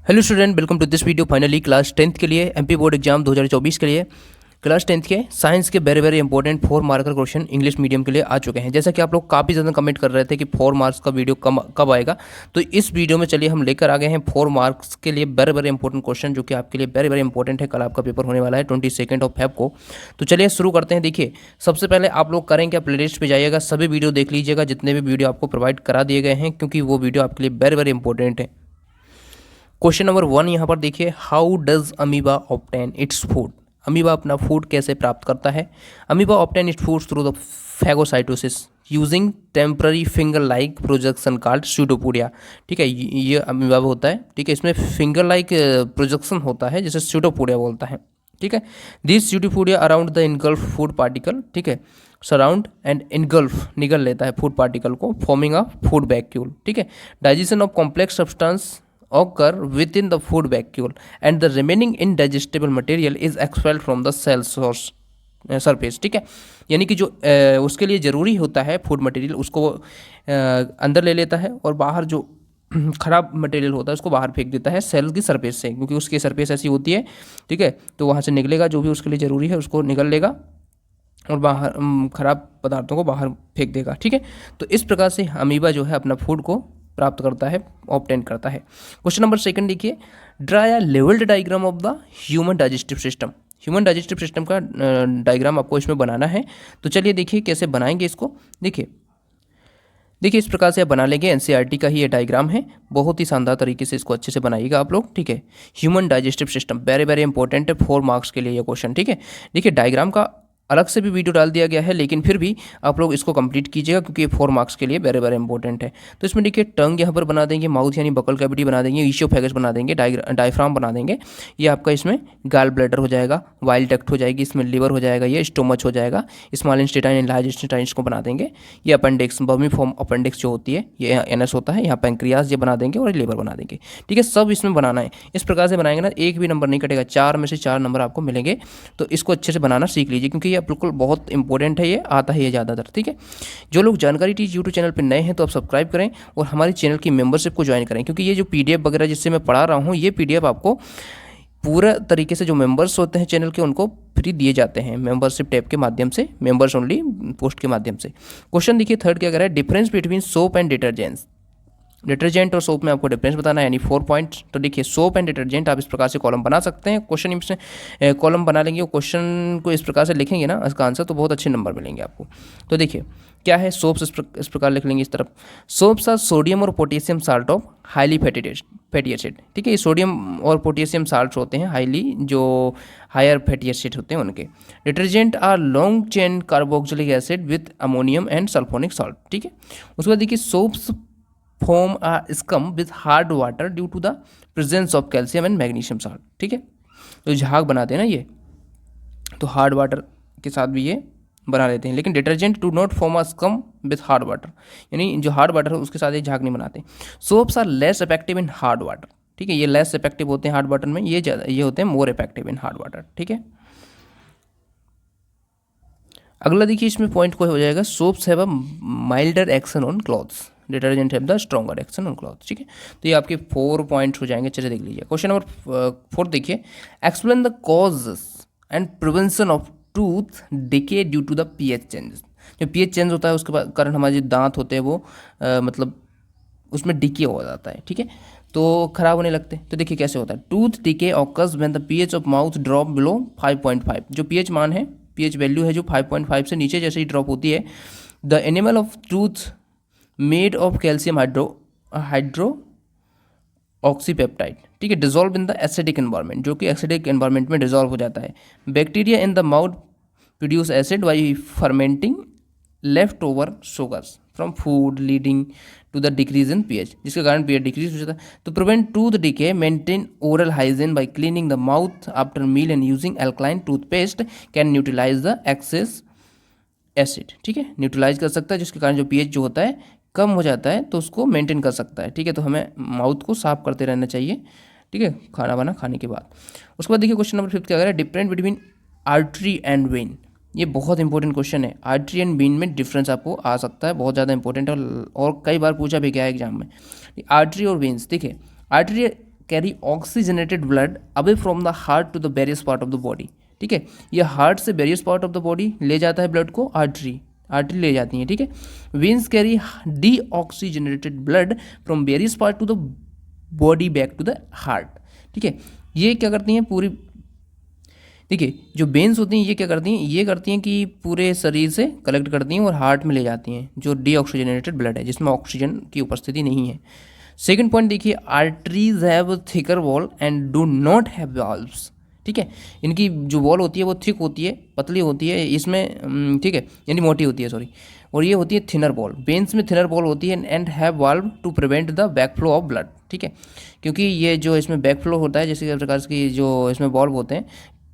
Hello student, welcome to this video. Finally class 10th के लिए MP board exam 2024 के लिए क्लास 10th के साइंस के very very important 4 marker question English medium के लिए आ चुके हैं। जैसा कि आप लोग काफ़ी ज़्यादा कमेंट कर रहे थे कि 4 मार्क्स का वीडियो कब आएगा, तो इस वीडियो में चलिए हम लेकर आ गए हैं 4 मार्क्स के लिए वेरी वेरी इंपॉर्टेंट क्वेश्चन, जो कि आपके लिए वेरी वेरी इंपॉर्टेंट है। कल आपका पेपर होने वाला है 22 ऑफ फेब को। तो चलिए शुरू करते हैं। देखिए, सबसे पहले आप लोग करें क्या, प्ले लिस्ट पर जाइएगा, सभी वीडियो देख लीजिएगा जितने भी वीडियो आपको प्रोवाइड करा दिए गए हैं, क्योंकि वो वीडियो आपके लिए वेरी वेरी इंपॉर्टेंट है। क्वेश्चन नंबर 1 यहाँ पर देखिए, how does amoeba obtain its food. Amoeba अपना फूड कैसे प्राप्त करता है। Amoeba obtain its food through the phagocytosis using temporary finger like projection called pseudopodia. ठीक है, ये अमीबा होता है। ठीक है, इसमें फिंगर लाइक प्रोजेक्शन होता है जिसे स्यूडोपोडिया बोलता है। ठीक है, this pseudopodia around the engulf food particle, ठीक है, सराउंड एंड इनगल्फ निगल लेता है फूड पार्टिकल को, फॉर्मिंग अ फूड वैक्यूल। ठीक है, digestion of complex substance occur within the food vacuole and the remaining indigestible material is expelled from the cell source surface. ठीक है, यानी कि जो उसके लिए ज़रूरी होता है फूड मटेरियल, उसको अंदर ले लेता है और बाहर जो खराब मटेरियल होता है उसको बाहर फेंक देता है सेल की सरफेस से, क्योंकि उसकी सरफेस ऐसी होती है। ठीक है, तो वहाँ से निकलेगा जो भी उसके लिए ज़रूरी है उसको निकल लेगा और बाहर खराब पदार्थों को बाहर फेंक देगा। ठीक है, तो इस प्रकार से अमीबा जो है अपना फूड को प्राप्त करता है, ऑब्टेन करता है। क्वेश्चन नंबर 2 देखिए, ड्रा या labelled diagram of the human digestive system. Human digestive system का डायग्राम आपको इसमें बनाना है। तो चलिए देखिए कैसे बनाएंगे इसको। देखिए इस प्रकार से आप बना लेंगे। एनसीईआरटी का ही ये डायग्राम है, बहुत ही शानदार तरीके से इसको अच्छे से बनाइएगा आप लोग। ठीक है, human digestive system very very important है 4 मार्क्स के लिए ये क्वेश्चन। ठीक है, देखिए डायग्राम का अलग से भी वीडियो डाल दिया गया है, लेकिन फिर भी आप लोग इसको कंप्लीट कीजिएगा क्योंकि ये 4 मार्क्स के लिए वेरी वेरी इंपॉर्टेंट है। तो इसमें देखिए टंग यहाँ पर बना देंगे, माउथ यानी बकल कैविटी बना देंगे, ईशोफेगस बना देंगे, डायफ्राम बना देंगे। ये आपका इसमें गाल ब्लैडर हो जाएगा, वाइल डक्ट हो जाएगी, इसमें लीवर हो जाएगा, ये स्टोमच हो जाएगा, स्मॉल इंस्टेटाइन एंड लार्ज इंस्टेटाइन को बना देंगे। ये अपेंडिक्स, बर्मीफॉर्म अपेंडिक्स जो होती है ये एनएस होता है, यहाँ पैंक्रियाज ये बना देंगे और लीवर बना देंगे। ठीक है, सब इसमें बनाना है। इस प्रकार से बनाएंगे ना, एक भी नंबर नहीं कटेगा, 4 में से 4 नंबर आपको मिलेंगे। तो इसको अच्छे से बनाना सीख लीजिए क्योंकि ये बिल्कुल बहुत इंपॉर्टेंट है, ये आता है ये ज़्यादातर। ठीक है, जो लोग जानकारी टीच यूट्यूब चैनल पर नए हैं तो आप सब्सक्राइब करें और हमारे चैनल की मेंबरशिप को ज्वाइन करें, क्योंकि ये जो पीडीएफ वगैरह जिससे मैं पढ़ा रहा हूँ, ये पीडीएफ आपको पूरा तरीके से जो मेंबर्स होते हैं चैनल के उनको फ्री दिए जाते हैं मेंबरशिप टैब के माध्यम से, मेंबर्स ओनली पोस्ट के माध्यम से। क्वेश्चन देखिए थर्ड क्या कह रहा है, difference between soap and detergents. Detergent और सोप में आपको डिफरेंस बताना है, यानी 4 पॉइंट। तो देखिए सोप एंड डिटर्जेंट आप इस प्रकार से कॉलम बना सकते हैं। क्वेश्चन इसमें कॉलम बना लेंगे और क्वेश्चन को इस प्रकार से लिखेंगे ना इसका आंसर, तो बहुत अच्छे नंबर मिलेंगे आपको। तो देखिए क्या है, सोप्स इस प्रकार लिख लेंगे इस तरफ। सोप्स आर सोडियम और potassium salt of highly fatty acid. ठीक है, ये सोडियम और पोटेशियम साल्ट होते हैं हाईली, जो हायर फैटी एसिड होते हैं उनके। Detergent are long chain carboxylic acid with ammonium and sulphonic salt. ठीक है, उसके बाद देखिए soaps form a scum with hard water due to the presence of calcium and magnesium salt। ठीक है, तो झाग बनाते हैं ना ये, तो हार्ड वाटर के साथ भी ये बना लेते हैं, लेकिन detergent do not form a scum with hard water, यानी जो हार्ड वाटर है उसके साथ ये झाग नहीं बनाते। Soaps are less effective in hard water. ठीक है, ये लेस इफेक्टिव होते हैं हार्ड वाटर में, ये ज़्यादा ये होते हैं more effective in hard water. ठीक है, अगला देखिए इसमें पॉइंट को हो जाएगा, soaps have a milder action on clothes, detergent have the stronger action on cloth. ठीक है, तो ये आपके 4 पॉइंट्स हो जाएंगे। चलिए देख लीजिए क्वेश्चन नंबर 4 देखिए, explain the causes and prevention of tooth decay due to the pH changes. जो पीएच चेंज होता है उसके कारण हमारे जो दांत होते हैं वो मतलब उसमें डिके हो जाता है। ठीक है, तो खराब होने लगते हैं। तो देखिए कैसे होता है, tooth decay occurs when the pH of mouth drop below 5.5। जो पीएच मान है, पीएच वैल्यू है जो 5.5 से नीचे जैसे ही ड्रॉप होती है, the enamel of tooth made of calcium hydroxyapatite. ठीक है, dissolve in the acidic environment, जो कि एसिडिक एनवायरनमेंट में डिजॉल्व हो जाता है। Bacteria in the mouth produce acid by fermenting left over sugars from food leading to the decrease in pH, जिसके कारण पीएच डिक्रीज हो जाता है। तो prevent tooth decay, maintain oral hygiene by cleaning the mouth after meal and using alkaline toothpaste can neutralize the excess acid. ठीक है, neutralise कर सकता है, जिसके कारण जो पीएच जो होता है कम हो जाता है, तो उसको मेंटेन कर सकता है। ठीक है, तो हमें माउथ को साफ करते रहना चाहिए। ठीक है, खाना वाना खाने के बाद। उसके बाद देखिए क्वेश्चन नंबर 5 क्या कह रहा है, difference between artery and when. ये बहुत इंपॉर्टेंट क्वेश्चन है, आर्टरी एंड वेन में डिफरेंस आपको आ सकता है, बहुत ज़्यादा इंपॉर्टेंट है और कई बार पूछा भी गया है एग्जाम में। आर्टरी और वेन्स, देखिए artery carry oxygenated blood away from the heart to the various part of the body. ठीक है, ये हार्ट से various part of the body ले जाता है ब्लड को, आर्टरी ले जाती है। ठीक है, veins carry deoxygenated blood from various part to the body back to the heart. ठीक है, ये क्या करती हैं पूरी, देखिए जो वेन्स होती हैं ये क्या करती हैं, ये करती हैं कि पूरे शरीर से कलेक्ट करती हैं और हार्ट में ले जाती हैं जो डीऑक्सीजनेटेड ब्लड है जिसमें ऑक्सीजन की उपस्थिति नहीं है। सेकंड पॉइंट देखिए, arteries have thicker wall and do not have valves. ठीक है, इनकी जो वॉल होती है वो थिक होती है, पतली होती है इसमें, ठीक है, यानी मोटी होती है, सॉरी, और ये होती है थिनर बॉल। वेन्स में थिनर बॉल होती है and have valve to prevent the back flow of blood. ठीक है, क्योंकि ये जो इसमें बैक फ्लो होता है, जैसे प्रकार की जो इसमें बॉल्व होते हैं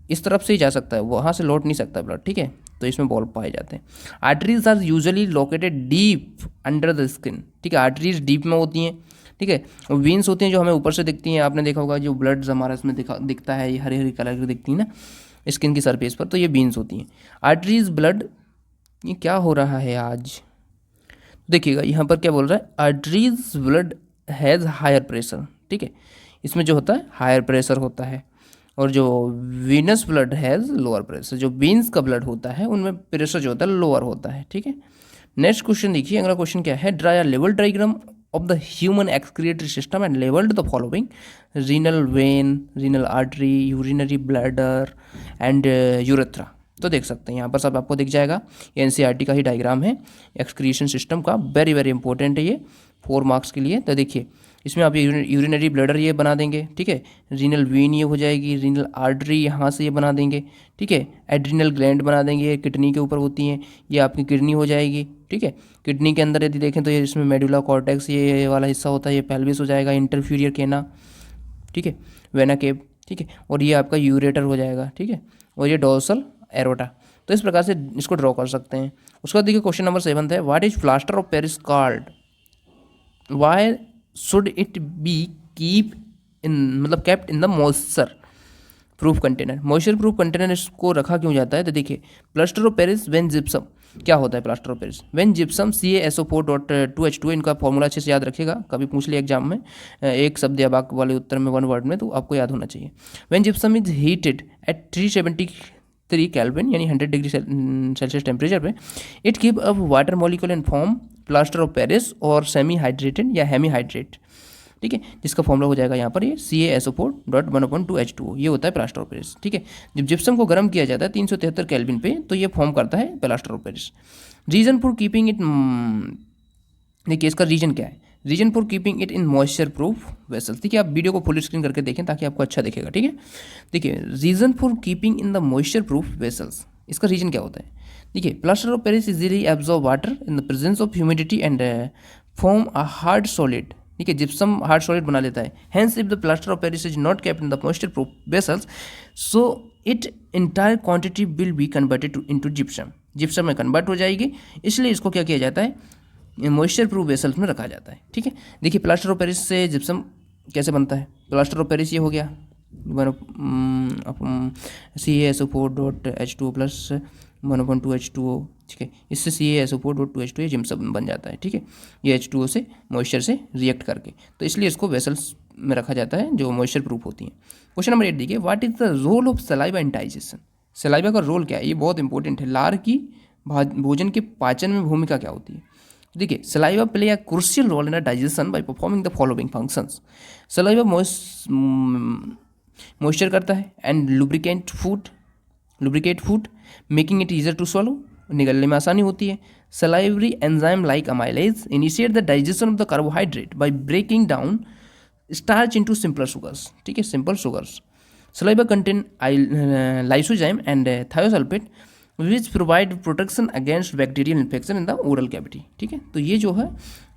इस तरफ से ही जा सकता है, वहाँ से लौट नहीं सकता ब्लड। ठीक है, तो इसमें बॉल पाए जाते हैं। Arteries are usually located deep under the skin. ठीक है, आर्टरीज डीप में होती हैं। ठीक है, और वेन्स होती हैं जो हमें ऊपर से दिखती हैं, आपने देखा होगा जो ब्लड हमारा इसमें दिखता है, ये हरे हरे कलर की दिखती है ना स्किन की सरफेस पर, तो ये वेन्स होती हैं। आर्टरीज ब्लड, ये क्या हो रहा है आज, देखिएगा यहाँ पर क्या बोल रहा है, arteries blood has higher pressure. ठीक है, इसमें जो होता है हायर प्रेशर होता है, और जो venous blood has lower pressure. जो वेन्स का ब्लड होता है उनमें प्रेशर जो होता है लोअर होता है। ठीक है, नेक्स्ट क्वेश्चन देखिए, अगला क्वेश्चन क्या है, draw a level diagram of the human excretory system and labeled the following: renal vein, renal artery, urinary bladder and urethra। तो देख सकते हैं यहाँ पर सब आपको दिख जाएगा, ये एनसीईआरटी का ही डायग्राम है एक्सक्रीशन सिस्टम का, वेरी वेरी इंपॉर्टेंट है ये 4 मार्क्स के लिए। तो देखिए इसमें आप ये यूरिनरी ब्लैडर ये बना देंगे। ठीक है, रीनल वेन ये हो जाएगी, रीनल आर्टरी यहाँ से ये बना देंगे। ठीक है, एड्रिनल ग्लैंड बना देंगे, किडनी के ऊपर होती हैं, ये आपकी किडनी हो जाएगी। ठीक है, किडनी के अंदर यदि देखें तो ये इसमें मेडुला कॉर्टेक्स ये वाला हिस्सा होता है, ये पेल्विस हो जाएगा, इंटरफ्यूरियर केना, ठीक है, वेना केव, ठीक है, और ये आपका यूरेटर हो जाएगा। ठीक है, और ये डोर्सल एरोटा। तो इस प्रकार से इसको ड्रॉ कर सकते हैं। उसके बाद देखिए क्वेश्चन नंबर 7 है, what is plaster of Paris called, why should it be keep in, मतलब kept in the moisture proof container. Moisture proof container इसको रखा क्यों जाता है, तो देखिए plaster of Paris when gypsum, क्या होता है plaster of Paris when gypsum CaSO4.2H2, इनका फॉर्मूला अच्छे से याद रखिएगा, कभी पूछ लिया एग्जाम में एक शब्द या वाक्य वाले उत्तर में 1 वर्ड में, तो आपको याद होना चाहिए। When gypsum is heated at 373 kelvin यानी 100 डिग्री सेल्सियस टेम्परेचर पे, it keep a water molecule in form plaster of Paris और सेमी हाइड्रेटेड या हेमी हाइड्रेट। ठीक है, जिसका फॉर्मूला हो जाएगा यहाँ पर ये CaSO4.1/2H2O, ये होता है प्लास्टर ऑफ पेरिस। ठीक है, जब जिप्सम को गर्म किया जाता है 373 केल्विन पे, तो ये फॉर्म करता है plaster of Paris. Reason for keeping it, देखिए इसका रीजन क्या है, reason for keeping it in moisture proof vessels. ठीक है, आप वीडियो को फुल स्क्रीन करके देखें ताकि आपको अच्छा दिखेगा। ठीक है, देखिए reason for keeping in the moisture proof vessels, इसका रीजन क्या होता है, देखिए plaster of Paris easily absorb water in the presence of humidity and form a hard solid. ठीक है, जिप्सम हार्ड सॉलिड बना लेता है। Hence if the plaster of Paris is not kept in the moisture proof vessels, so it entire quantity will be converted into gypsum, gypsum में convert हो जाएगी, इसलिए इसको क्या किया जाता है मॉइस्चर प्रूफ वेसल्स में रखा जाता है। ठीक है, देखिए प्लास्टर ऑफ पेरिस से जिप्सम कैसे बनता है, प्लास्टर ऑफ पेरिस ये हो गया CaSO4.H2O प्लस 1/2H2O। ठीक है, इससे CaSO4.2H2 ये जिप्सम बन जाता है। ठीक है, ये H2O से मॉइस्चर से रिएक्ट करके, तो इसलिए इसको वेसल्स में रखा जाता है जो मॉइस्चर प्रूफ होती हैं। क्वेश्चन नंबर 8 देखिए, what is the role of saliva in digestion. Saliva का रोल क्या है, ये बहुत इंपॉर्टेंट है, लार की भोजन के पाचन में भूमिका क्या होती है। देखिए saliva play a crucial role in digestion by performing the following functions. Saliva moisture करता है and lubricate food making it easier to swallow, निगलने में आसानी होती है। Salivary enzyme like amylase initiate the digestion of the carbohydrate by breaking down starch into simpler sugars. ठीक है, simple sugars. Saliva contain lysozyme and thiosulphate which provide protection against bacterial infection in the oral cavity. ठीक है, तो ये जो है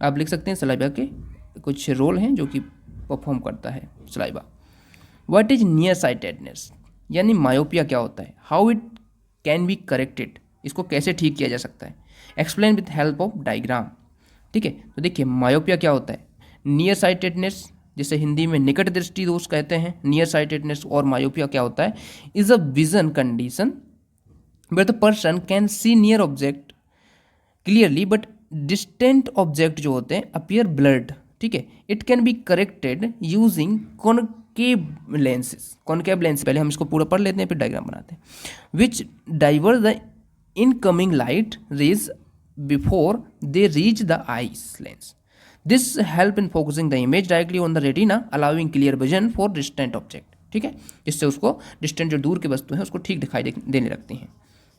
आप लिख सकते हैं सलाइवा के कुछ रोल हैं जो कि परफॉर्म करता है saliva. What is near sightedness यानी मायोपिया क्या होता है, how it can be corrected, इसको कैसे ठीक किया जा सकता है, explain with help of diagram. ठीक है, तो देखिए मायोपिया क्या होता है, नियर साइटेडनेस जिसे हिंदी में निकट दृष्टि दोष कहते हैं, नियर साइटेडनेस और मायोपिया क्या होता है, is a vision condition where the person can see near object clearly but distant object जो होते हैं अपीयर ब्लर्ड। ठीक है, it can be corrected using concave lenses. Concave lens, पहले हम इसको पूरा पढ़ लेते हैं फिर डायग्राम बनाते हैं। Which diverse the incoming light rays before they reach the eyes lens. This help in focusing the image directly on the retina, allowing clear vision for distant object. ठीक है, जिससे उसको डिस्टेंट जो दूर की वस्तु है उसको ठीक दिखाई देने लगती हैं।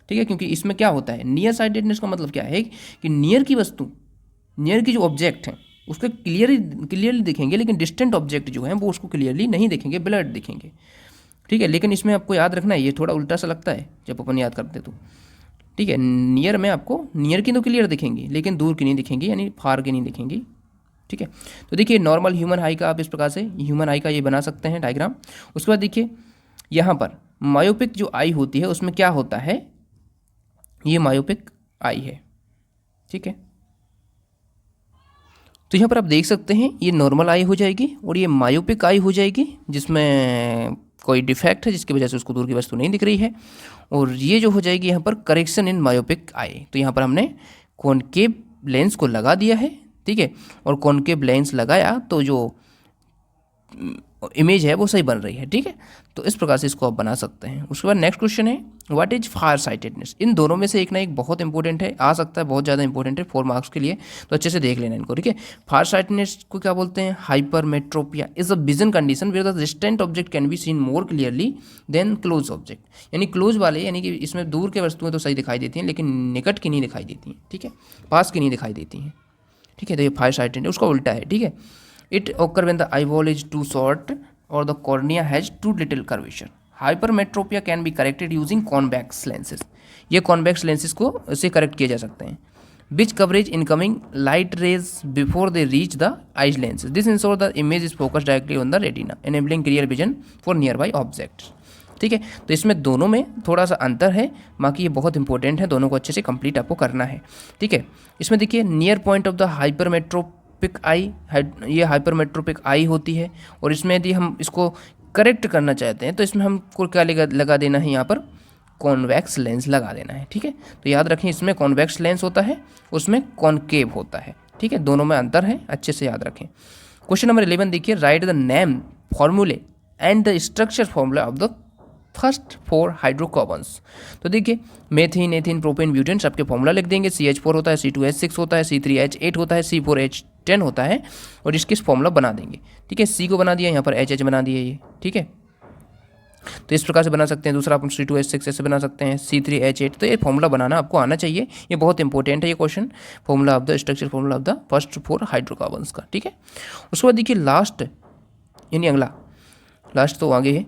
ठीक है, क्योंकि इसमें क्या होता है, नियर साइटेडनेस का मतलब क्या है कि नियर की वस्तु, नियर की जो ऑब्जेक्ट हैं उसको क्लियरली दिखेंगे, लेकिन डिस्टेंट ऑब्जेक्ट जो हैं वो उसको क्लियरली नहीं दिखेंगे, ब्लर्ड दिखेंगे। ठीक है, लेकिन इसमें आपको याद रखना है, ये थोड़ा उल्टा सा लगता है जब अपन याद करते तो। ठीक है, नियर में आपको नियर की तो क्लियर दिखेंगी लेकिन दूर की नहीं दिखेंगी, यानी फार की नहीं दिखेंगी। ठीक है, तो देखिए नॉर्मल ह्यूमन आई का आप इस प्रकार से ह्यूमन आई का ये बना सकते हैं डायग्राम। उसके बाद देखिए यहाँ पर मायोपिक जो आई होती है उसमें क्या होता है, ये मायोपिक आई है। ठीक है, तो यहाँ पर आप देख सकते हैं ये नॉर्मल आई हो जाएगी और ये मायोपिक आई हो जाएगी, जिसमें कोई डिफेक्ट है जिसकी वजह से उसको दूर की वस्तु नहीं दिख रही है। और ये जो हो जाएगी यहाँ पर करेक्शन इन मायोपिक आई। तो यहाँ पर हमने कॉनकेव लेंस को लगा दिया है। ठीक है, और कॉनकेव लेंस लगाया तो जो इमेज है वो सही बन रही है। ठीक है, तो इस प्रकार से इसको आप बना सकते हैं। उसके बाद नेक्स्ट क्वेश्चन है व्हाट इज फार साइटेडनेस। इन दोनों में से एक ना एक बहुत इंपॉर्टेंट है, आ सकता है बहुत ज़्यादा इंपॉर्टेंट है 4 मार्क्स के लिए, तो अच्छे से देख लेना इनको। ठीक है, फार साइटेडनेस को क्या बोलते हैं, hypermetropia is a vision condition where the distant object can be seen more clearly than close object. यानी क्लोज वाले, यानी कि इसमें दूर के वस्तुएं तो सही दिखाई देती हैं लेकिन निकट की नहीं दिखाई देती हैं। ठीक है, पास की नहीं दिखाई देती हैं। ठीक है, तो ये फार साइटेडनेस उसका उल्टा है। ठीक है, it occur when the eyeball is too short और the cornea has too little curvature. Hypermetropia can be corrected using convex lenses. ये कॉन्वेक्स लेंसेज को से करेक्ट किए जा सकते हैं। Which converge incoming light rays before they reach the eyes lenses. This ensure the image is focus directly on the retina enabling clear vision for nearby objects. ठीक है, तो इसमें दोनों में थोड़ा सा अंतर है, बाकी ये बहुत इंपॉर्टेंट है, दोनों को अच्छे से कंप्लीट आपको करना है। ठीक है, इसमें देखिए near point of the hypermetropic eye, ये हाइपरमेट्रोपिक आई होती है। और इसमें यदि हम इसको करेक्ट करना चाहते हैं तो इसमें हमको क्या लगा देना है, यहाँ पर कॉन्वेक्स लेंस लगा देना है। ठीक है, तो याद रखें इसमें कॉन्वेक्स लेंस होता है, उसमें कॉनकेव होता है। ठीक है, दोनों में अंतर है, अच्छे से याद रखें। क्वेश्चन नंबर 11 देखिए राइट द नेम फॉर्मूले and the structure formula of the first 4 hydrocarbons. तो देखिए मेथिन, एथिन, प्रोपेन, ब्यूटेन सबके फॉर्मूला लिख देंगे। CH4 होता है, C2H6 होता है, C3H8 होता है, C4H10 होता है, और इसके फॉर्मूला बना देंगे। ठीक है, C को बना दिया, यहाँ पर HH बना दिया ये। ठीक है, तो इस प्रकार से बना सकते हैं। दूसरा अपन C2H6 ऐसे बना सकते हैं, C3H8। तो ये फॉर्मूला बनाना आपको आना चाहिए, ये बहुत इंपॉर्टेंट है ये question, formula of the structure formula of the first 4 hydrocarbons का। ठीक है, उसके बाद देखिए लास्ट, यानी अगला लास्ट तो आगे है।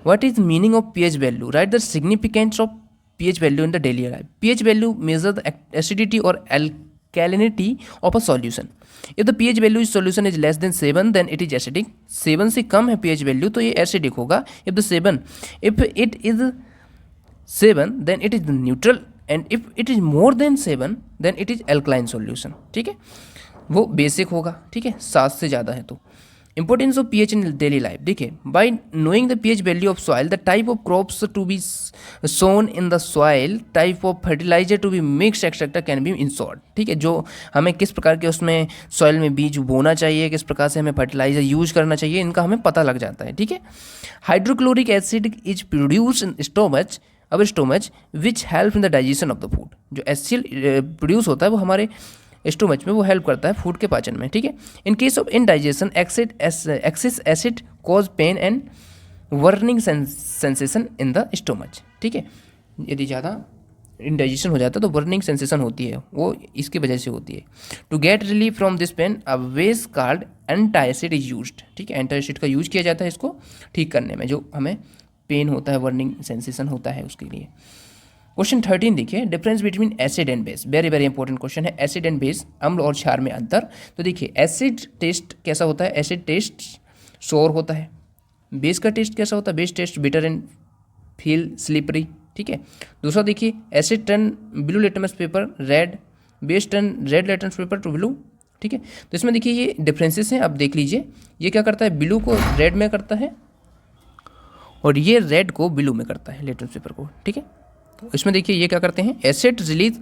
What is meaning of pH value? Write the significance of pH value in the daily life. pH value measure the acidity or alkalinity of a solution. If the pH value is solution is less than 7, then it is acidic. 7 से कम है pH value तो ये acidic होगा. If it is 7, then it is neutral. And if it is more than 7, then it is alkaline solution. ठीक है, वो basic होगा। ठीक है, 7 से ज़्यादा है तो। Importance of pH in daily life. देखिए by knowing the pH value of soil, the type of crops to be sown in the soil, type of fertilizer to be mixed, etc. can be ensured. ठीक है, जो हमें किस प्रकार के उसमें soil में बीज बोना चाहिए, किस प्रकार से हमें फर्टिलाइजर यूज करना चाहिए, इनका हमें पता लग जाता है। ठीक है, hydrochloric acid is produce in stomach, अब stomach which help in the digestion of the food. जो एसिड प्रोड्यूस होता है वो हमारे स्टोमच में वो हेल्प करता है फूड के पाचन में। ठीक है, in case of indigestion excess acid cause pain and burning sensation in the stomach. ठीक है, यदि ज़्यादा इनडाइजेशन हो जाता है तो वर्निंग सेंसेशन होती है, वो इसकी वजह से होती है। To get relief from this pain a wedge card antacid is used. ठीक है, एंटासिड का यूज किया जाता है इसको ठीक करने में, जो हमें पेन होता है, वर्निंग सेंसेशन होता है उसके लिए। क्वेश्चन 13 देखिए difference between acid and base. Very very important question है, एसिड एंड बेस, अम्ल और क्षार में अंतर। तो देखिए एसिड टेस्ट कैसा होता है, एसिड टेस्ट सोर होता है। बेस का टेस्ट कैसा होता है, base test bitter and feel slippery. ठीक है, दूसरा देखिए asset turn blue litmus paper red, base turn red litmus paper two blue. ठीक है, तो इसमें देखिए ये डिफरेंसेस हैं, आप देख लीजिए। ये क्या करता है, ब्लू को रेड में करता है और ये रेड को ब्लू में करता है लिटमस पेपर को। ठीक है, तो इसमें देखिए ये क्या करते हैं, acid release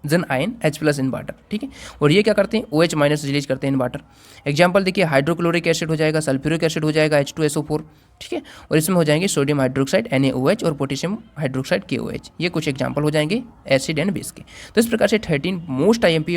then ion H+ in water, ठीक है। और ये क्या करते हैं, OH- रिलीज करते हैं इन वाटर। एग्जाम्पल देखिए, हाइड्रोक्लोरिक एसिड हो जाएगा, सल्फ्यूरिक एसिड हो जाएगा H2SO4, ठीक है। और इसमें हो जाएंगे सोडियम हाइड्रोक्साइड NaOH और पोटेशियम हाइड्रोक्साइड KOH। ये कुछ एग्जाम्पल हो जाएंगे एसिड एंड बेस के। तो इस प्रकार से 13 मोस्ट IMP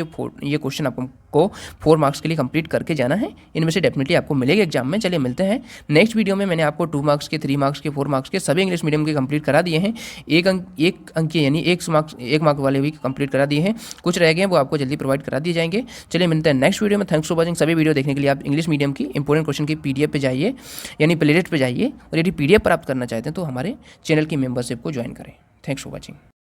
ये क्वेश्चन आपको 4 मार्क्स के लिए कंप्लीट करके जाना है। इनमें से डेफिनेटली आपको मिलेगा एग्जाम में। चलिए मिलते हैं नेक्स्ट वीडियो में। मैंने आपको 2 मार्क्स के, 3 मार्क्स के, 4 मार्क्स के सभी इंग्लिश मीडियम के कंप्लीट करा दिए हैं। एक अंक के यानी 1 मार्क वाले भी कंप्लीट करा दिए हैं। कुछ रह गए हैं वो आपको जल्दी प्रोवाइड करा दिए जाएंगे। चलिए मिलते हैं नेक्स्ट वीडियो में। Thanks for watching. सभी वीडियो देखने के लिए आप इंग्लिश मीडियम की इंपॉर्टेंट क्वेश्चन की PDF पे जाइए, यानी प्लेलिस्ट पे जाइए, और यदि PDF प्राप्त करना चाहते हैं तो हमारे चैनल की मेंबरशिप को ज्वाइन करें। Thanks for watching.